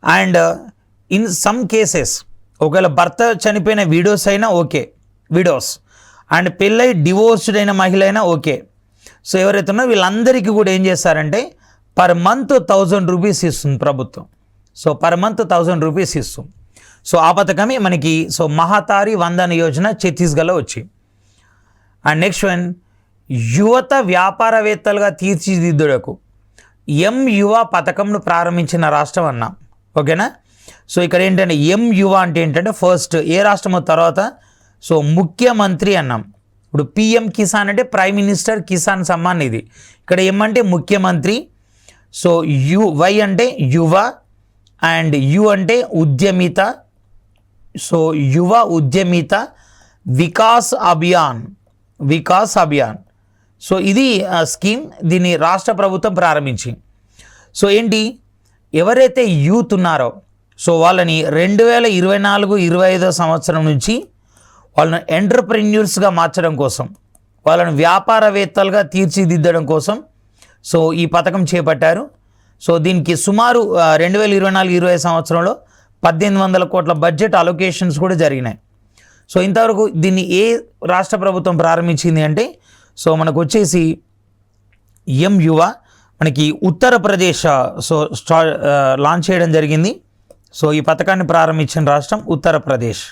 And in some cases ఒకవేళ భర్త చనిపోయిన విడోస్ అయినా ఓకే, విడోస్ అండ్ పెళ్ళై డివోర్స్డ్ అయిన మహిళ అయినా ఓకే. సో ఎవరైతే ఉన్నారో వీళ్ళందరికీ కూడా ఏం చేస్తారంటే పర్ మంత్ 1000 రూపీస్ ఇస్తుంది ప్రభుత్వం. సో పర్ మంత్ 1000 రూపీస్ ఇస్తుంది. సో ఆ పథకమే మనకి సో మహాతారి వందన యోజన ఛత్తీస్గఢ్లో వచ్చి. అండ్ నెక్స్ట్ వన్, యువత వ్యాపారవేత్తలుగా తీర్చిదిద్దుటకు యువ పథకంను ప్రారంభించిన రాష్ట్రం అన్నాం. ఓకేనా. సో ఇక్కడ ఏంటంటే యువ అంటే ఏంటంటే ఫస్ట్ ఏ రాష్ట్రమో తర్వాత సో ముఖ్యమంత్రి అన్నాం. ఇప్పుడు పిఎం కిసాన్ అంటే ప్రైమ్ మినిస్టర్ కిసాన్ సమ్మాన్ నిధి. ఇక్కడ అంటే ముఖ్యమంత్రి. సో వై అంటే యువ అండ్ యు అంటే ఉద్యమిత. సో యువ ఉద్యమిత వికాస్ అభియాన్, వికాస్ అభియాన్. సో ఇది స్కీమ్, దీన్ని రాష్ట్ర ప్రభుత్వం ప్రారంభించి. సో ఏంటి, ఎవరైతే యూత్ ఉన్నారో సో వాళ్ళని 2024-25 సంవత్సరం నుంచి వాళ్ళని ఎంటర్ప్రెన్యూర్స్గా మార్చడం కోసం, వాళ్ళని వ్యాపారవేత్తలుగా తీర్చిదిద్దడం కోసం సో ఈ పథకం చేపట్టారు. సో దీనికి సుమారు 2024-25 సంవత్సరంలో 1800 కోట్ల బడ్జెట్ అలొకేషన్స్ కూడా జరిగినాయి. సో ఇంతవరకు దీన్ని ఏ రాష్ట్ర ప్రభుత్వం ప్రారంభించింది అంటే సో మనకు వచ్చేసి యువ మనకి ఉత్తరప్రదేశ్ సో లాంచ్ చేయడం జరిగింది. సో ఈ పథకాన్ని ప్రారంభించిన రాష్ట్రం ఉత్తరప్రదేశ్.